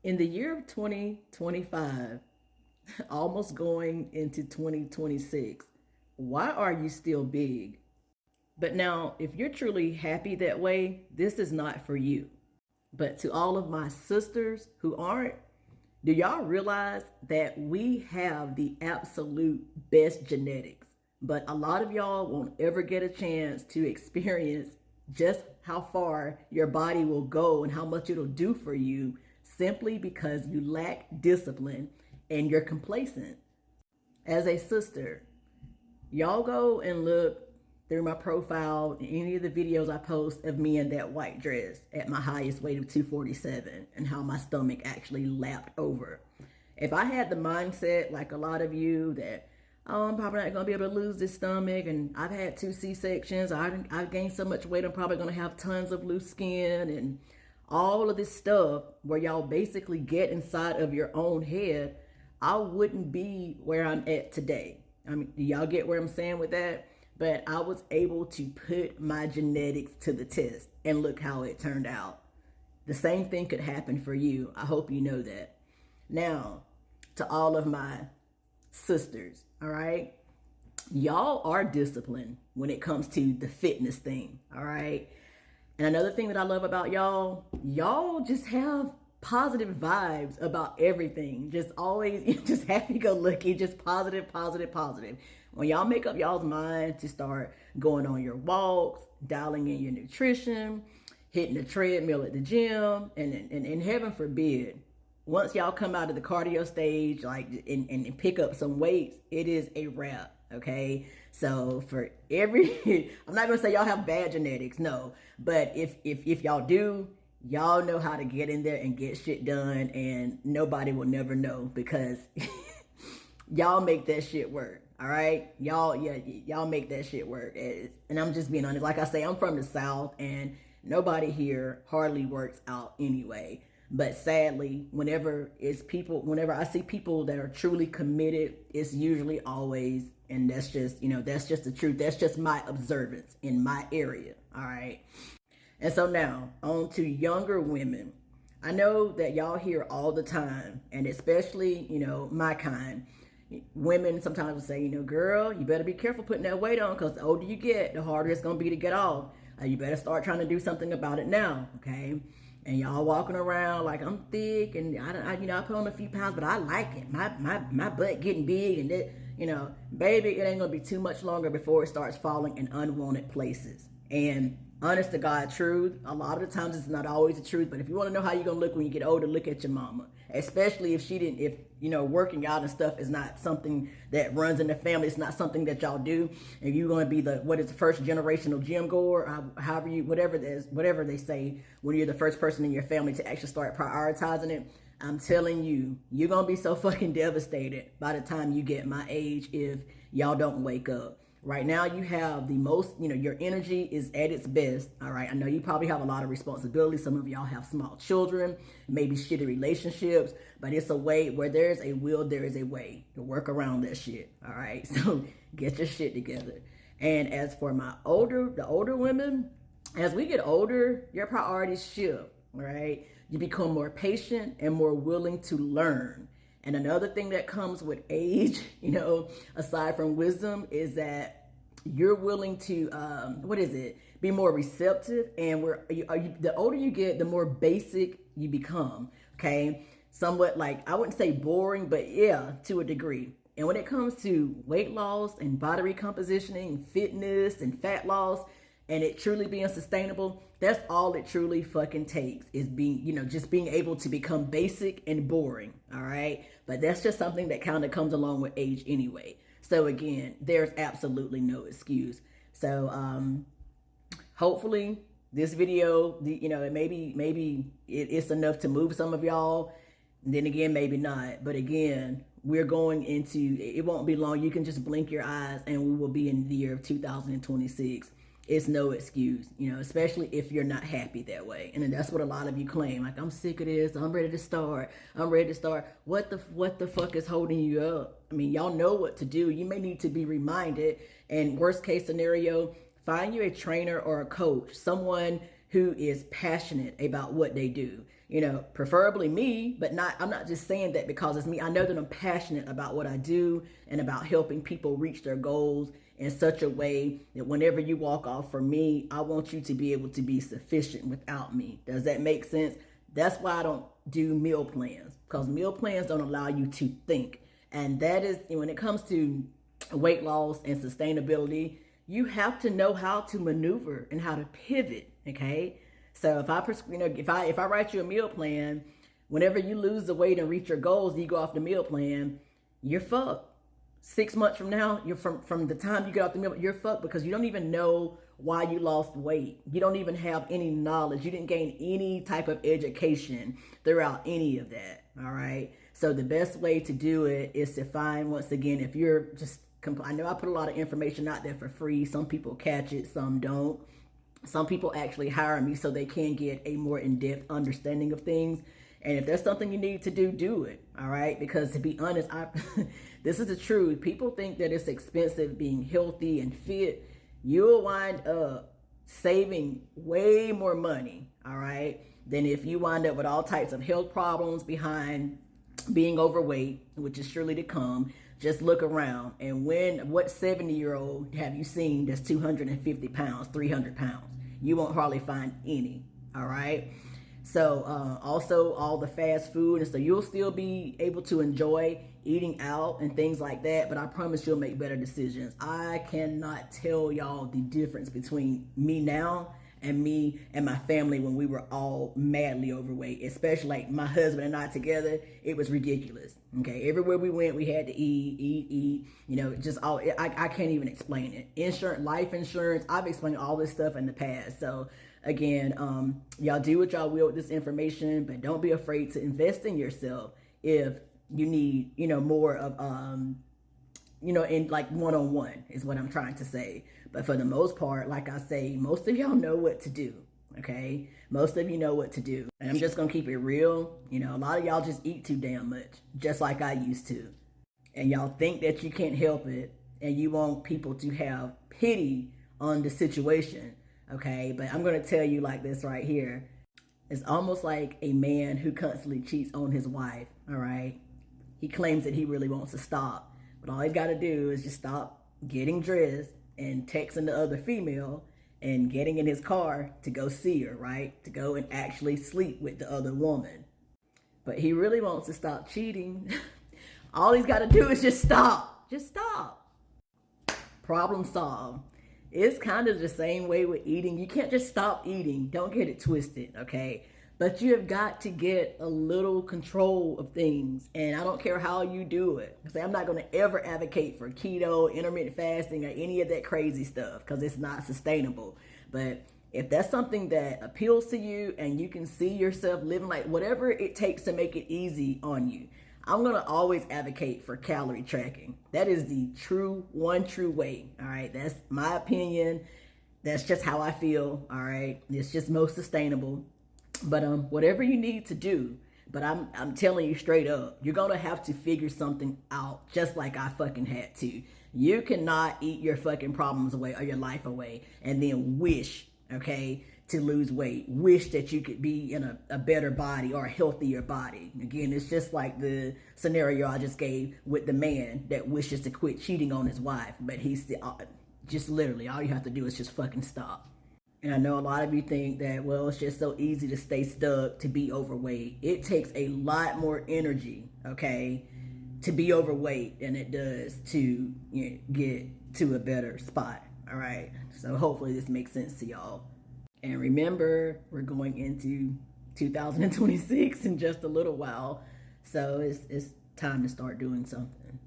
In the year of 2025, almost going into 2026, why are you still big? But now, if you're truly happy that way, this is not for you. But to all of my sisters who aren't, do y'all realize that we have the absolute best genetics? But a lot of y'all won't ever get a chance to experience just how far your body will go and how much it'll do for you simply because you lack discipline and you're complacent. As a sister, y'all go and look through my profile and any of the videos I post of me in that white dress at my highest weight of 247 and how my stomach actually lapped over. If I had the mindset like a lot of you that, oh, I'm probably not going to be able to lose this stomach, and I've had two C-sections, I've gained so much weight, I'm probably going to have tons of loose skin and all of this stuff where y'all basically get inside of your own head, I wouldn't be where I'm at today. I mean, do y'all get where I'm saying with that? But I was able to put my genetics to the test and look how it turned out. The same thing could happen for you. I hope you know that. Now, to all of my sisters, all right? Y'all are disciplined when it comes to the fitness thing, all right? And another thing that I love about y'all just have positive vibes about everything. Just always, just happy go lucky, just positive, positive, positive. When y'all make up y'all's mind to start going on your walks, dialing in your nutrition, hitting the treadmill at the gym, and heaven forbid, once y'all come out of the cardio stage, like and pick up some weights, it is a wrap. Okay, so for every, I'm not gonna say y'all have bad genetics, no, but if y'all do, y'all know how to get in there and get shit done, and nobody will never know because y'all make that shit work. All right, y'all make that shit work. And I'm just being honest. Like I say, I'm from the South, and nobody here hardly works out anyway. But sadly, whenever I see people that are truly committed, it's usually always, and that's just, that's just the truth. That's just my observance in my area. All right. And so now on to younger women. I know that y'all hear all the time, and especially, my kind. Women sometimes will say, girl, you better be careful putting that weight on because the older you get, the harder it's going to be to get off. You better start trying to do something about it now, okay? And y'all walking around like I'm thick and I put on a few pounds, but I like it. My butt getting big and that, baby, it ain't going to be too much longer before it starts falling in unwanted places. And honest to God truth, a lot of the times it's not always the truth, but if you want to know how you're going to look when you get older, look at your mama. Especially if working out and stuff is not something that runs in the family, it's not something that y'all do, and you're going to be the first generational gym goer, whatever they say, when you're the first person in your family to actually start prioritizing it. I'm telling you, you're going to be so fucking devastated by the time you get my age if y'all don't wake up. Right now, you have the most, your energy is at its best. All right. I know you probably have a lot of responsibility. Some of y'all have small children, maybe shitty relationships, but it's a way where there's a will, there is a way to work around that shit. All right. So get your shit together. And as for the older women, as we get older, your priorities shift. All right. You become more patient and more willing to learn. And another thing that comes with age, aside from wisdom, is that you're willing to, be more receptive. And the older you get, the more basic you become. Okay. Somewhat like, I wouldn't say boring, but yeah, to a degree. And when it comes to weight loss and body recompositioning, fitness and fat loss, and it truly being sustainable, that's all it truly fucking takes is being, just being able to become basic and boring. All right. But that's just something that kind of comes along with age anyway. So again, there's absolutely no excuse. So, hopefully this video, maybe it's enough to move some of y'all. And then again, maybe not. But again, we're going into, it won't be long. You can just blink your eyes and we will be in the year of 2026. It's no excuse, especially if you're not happy that way. And then that's what a lot of you claim. Like, I'm sick of this. I'm ready to start. What the fuck is holding you up? I mean, y'all know what to do. You may need to be reminded. And worst case scenario, find you a trainer or a coach, someone who is passionate about what they do. preferably me, but I'm not just saying that because it's me. I know that I'm passionate about what I do and about helping people reach their goals in such a way that whenever you walk off from me, I want you to be able to be sufficient without me. Does that make sense? That's why I don't do meal plans, because meal plans don't allow you to think. And that is, when it comes to weight loss and sustainability, you have to know how to maneuver and how to pivot. Okay. So if I write you a meal plan, whenever you lose the weight and reach your goals, you go off the meal plan, you're fucked. 6 months from now, you're from the time you get off the meal, you're fucked, because you don't even know why you lost weight. You don't even have any knowledge. You didn't gain any type of education throughout any of that. All right. So the best way to do it is to find, once again, if you're just, I know I put a lot of information out there for free. Some people catch it, some don't. Some people actually hire me so they can get a more in-depth understanding of things. And if there's something you need to do, do it. All right. Because to be honest, this is the truth. People think that it's expensive being healthy and fit. You'll wind up saving way more money, all right, than if you wind up with all types of health problems behind being overweight, which is surely to come. Just look around, and what 70-year-old have you seen that's 250 pounds, 300 pounds? You won't hardly find any, all right? So also all the fast food, and so you'll still be able to enjoy eating out and things like that, but I promise you'll make better decisions. I cannot tell y'all the difference between me now and me and my family when we were all madly overweight, especially like my husband and I together. It was ridiculous. Okay, everywhere we went, we had to eat, just all, I can't even explain it. Insurance, life insurance, I've explained all this stuff in the past. So again, y'all do what y'all will with this information, but don't be afraid to invest in yourself if you need, more of, in like one-on-one is what I'm trying to say. But for the most part, like I say, most of y'all know what to do. Okay. Most of you know what to do. And I'm just going to keep it real. A lot of y'all just eat too damn much, just like I used to. And y'all think that you can't help it. And you want people to have pity on the situation. Okay. But I'm going to tell you like this right here. It's almost like a man who constantly cheats on his wife. All right. He claims that he really wants to stop. But all he's got to do is just stop getting dressed and texting the other female and getting in his car to go see her, right? To go and actually sleep with the other woman. But he really wants to stop cheating. All he's got to do is just stop. Just stop. Problem solved. It's kind of the same way with eating. You can't just stop eating. Don't get it twisted, okay? But you have got to get a little control of things. And I don't care how you do it. I'm not going to ever advocate for keto, intermittent fasting, or any of that crazy stuff, because it's not sustainable. But if that's something that appeals to you and you can see yourself living like whatever it takes to make it easy on you, I'm going to always advocate for calorie tracking. That is the one true way. All right. That's my opinion. That's just how I feel. All right. It's just most sustainable. But whatever you need to do, but I'm telling you straight up, you're going to have to figure something out, just like I fucking had to. You cannot eat your fucking problems away or your life away and then wish, okay, to lose weight. Wish that you could be in a better body or a healthier body. Again, it's just like the scenario I just gave with the man that wishes to quit cheating on his wife, but he's still, just literally all you have to do is just fucking stop. And I know a lot of you think that, well, it's just so easy to stay stuck, to be overweight. It takes a lot more energy, okay, to be overweight than it does to get to a better spot, all right? So hopefully this makes sense to y'all. And remember, we're going into 2026 in just a little while. So it's time to start doing something.